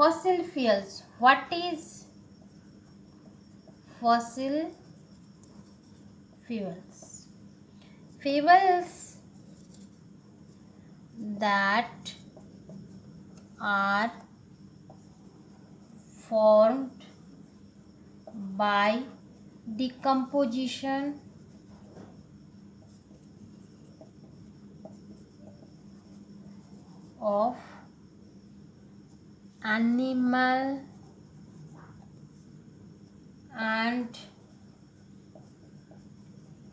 Fossil fuels. What is fossil fuels? Fuels that are formed by decomposition of animal and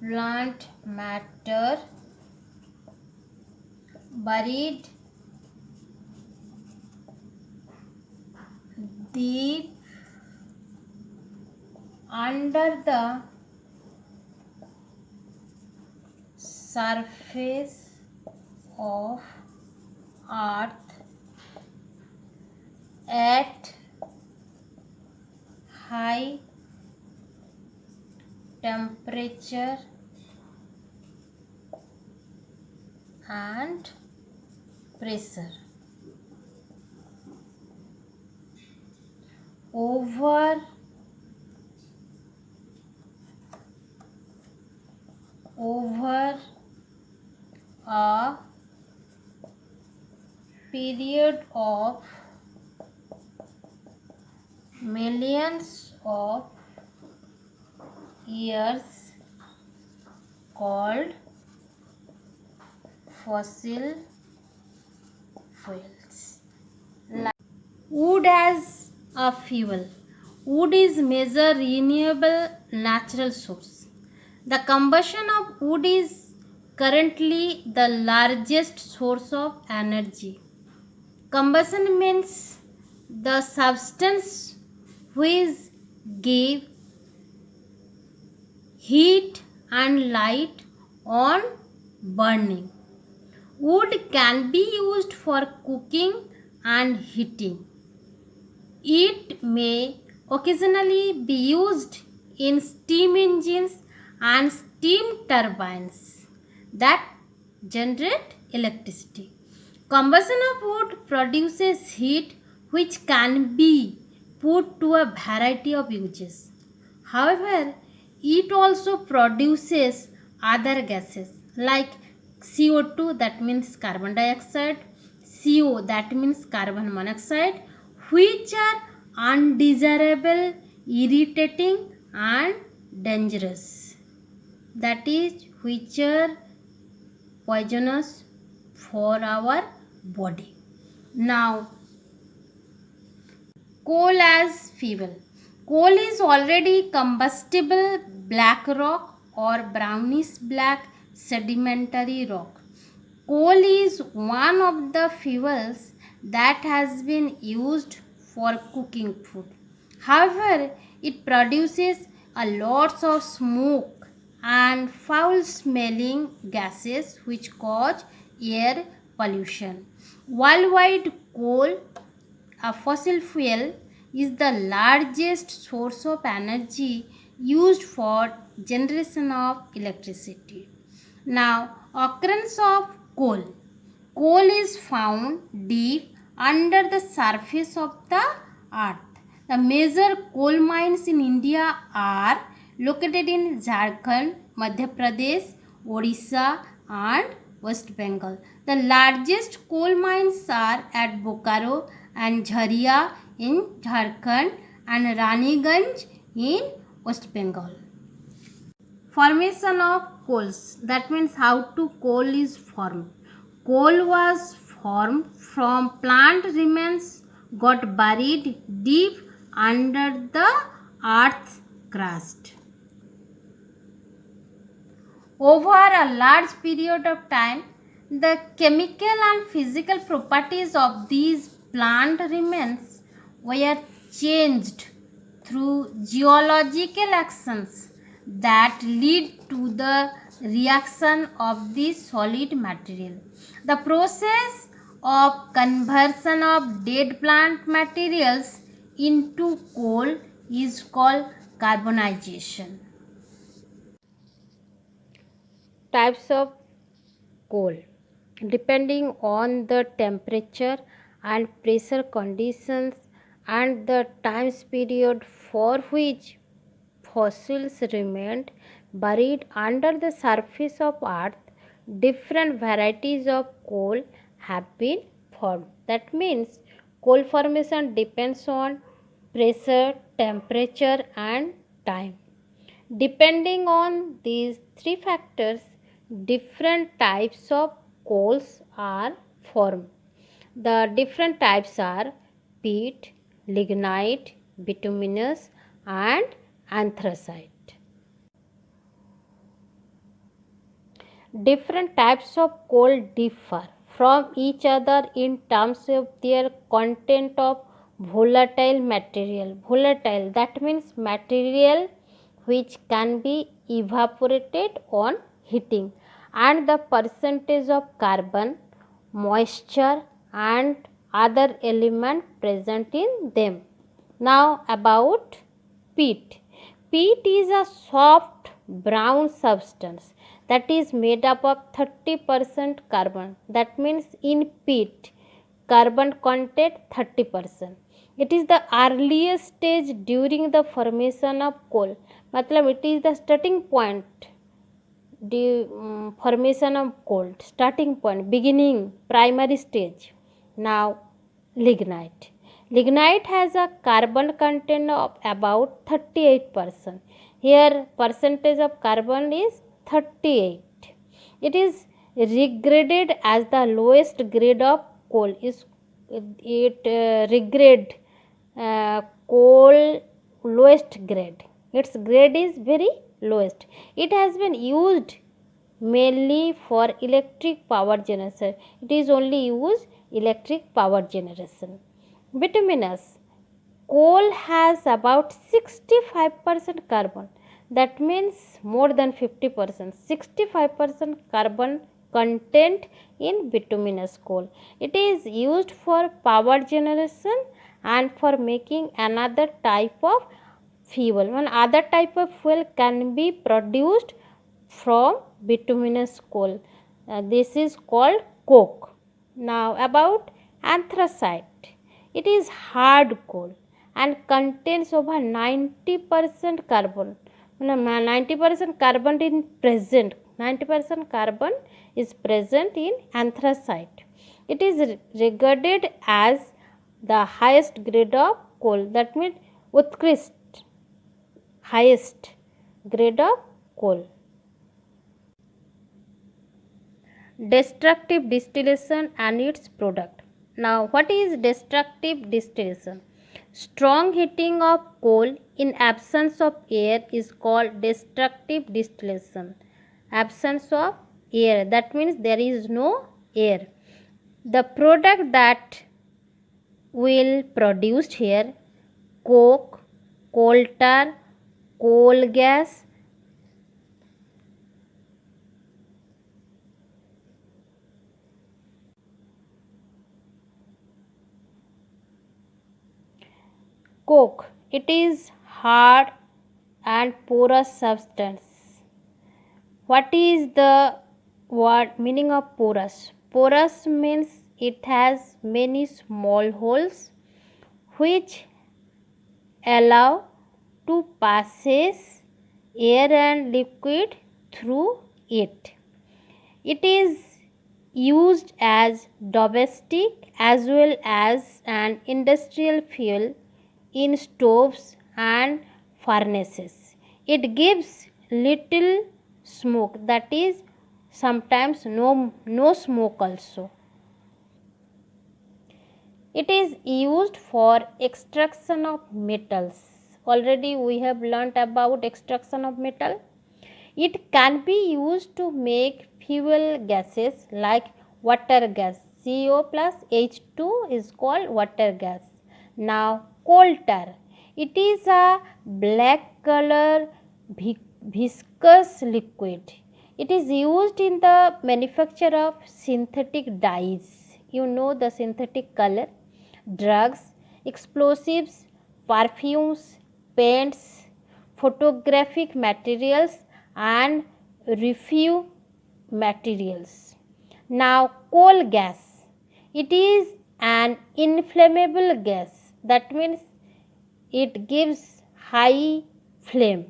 plant matter buried deep under the surface of earth at high temperature and pressure. Over a period of millions of years called fossil fuels. Wood as a fuel. Wood is major renewable natural source. The combustion of wood is currently the largest source of energy. Combustion means the substance which give heat and light on burning. Wood can be used for cooking and heating. It may occasionally be used in steam engines and steam turbines that generate electricity. Combustion of wood produces heat which can be put to a variety of uses. However, it also produces other gases like CO2, that means carbon dioxide, CO, that means carbon monoxide, which are undesirable, irritating and dangerous. That is, which are poisonous for our body. Now, coal as fuel. Coal is already combustible black rock or brownish black sedimentary rock. Coal is one of the fuels that has been used for cooking food. However, it produces a lot of smoke and foul smelling gases which cause air pollution. Worldwide, coal, a fossil fuel, is the largest source of energy used for generation of electricity. Now, occurrence of coal. Coal is found deep under the surface of the earth. The major coal mines in India are located in Jharkhand, Madhya Pradesh, Odisha and West Bengal. The largest coal mines are at Bokaro and Jharia in Jharkhand and Raniganj in West Bengal. Formation of coals, that means how to coal is formed. Coal was formed from plant remains got buried deep under the earth's crust. Over a large period of time, the chemical and physical properties of these plant remains were changed through geological actions that lead to the reaction of the solid material. The process of conversion of dead plant materials into coal is called carbonization. Types of coal. Depending on the temperature and pressure conditions, and the time period for which fossils remained buried under the surface of earth, different varieties of coal have been formed. That means coal formation depends on pressure, temperature, and time. Depending on these three factors, different types of coals are formed. The different types are peat, lignite, bituminous, and anthracite. Different types of coal differ from each other in terms of their content of volatile material. Volatile, that means material which can be evaporated on heating, and the percentage of carbon, moisture, and other element present in them. Now about peat. Peat is a soft brown substance that is made up of 30% carbon. That means in peat, carbon content 30%. It is the earliest stage during the formation of coal. मतलब it is the starting point, the formation of coal, starting point, beginning, primary stage. Now lignite. Lignite has a carbon content of about 38%. Here percentage of carbon is 38. It is regraded as the lowest grade of coal. It regrade coal lowest grade. Its grade is very lowest. It has been used mainly for electric power generation. It is only used electric power generation. Bituminous. Coal has about 65% carbon. That means more than 50%. 65% carbon content in bituminous coal. It is used for power generation and for making another type of fuel. One other type of fuel can be produced from bituminous coal. This is called coke. Now about anthracite. It is hard coal and contains over 90% carbon. 90% carbon in present. 90% carbon is present in anthracite. It is regarded as the highest grade of coal. That means Utkrisht, highest grade of coal. Destructive distillation and its product. Now, what is destructive distillation? Strong heating of coal in absence of air is called destructive distillation. Absence of air, that means there is no air. The product that will produced here: coke, coal tar, coal gas, coke. It is hard and porous substance. What is the word meaning of porous? Porous means it has many small holes which allow to passes air and liquid through it. It is used as domestic as well as an industrial fuel in stoves and furnaces. It gives little smoke, that is sometimes no smoke also. It is used for extraction of metals. Already we have learnt about extraction of metal. It can be used to make fuel gases like water gas. CO plus H2 is called water gas. Now coal tar. It is a black color viscous liquid. It is used in the manufacture of synthetic dyes. You know the synthetic color, drugs, explosives, perfumes, paints, photographic materials, and refuse materials. Now coal gas. It is an inflammable gas that means it gives high flame.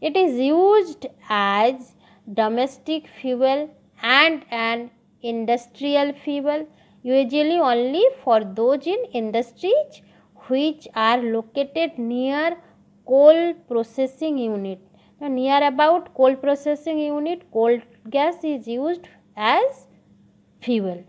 It is used as domestic fuel and an industrial fuel, usually only for those in industries which are located near coal processing unit. Now, near about coal processing unit, coal gas is used as fuel.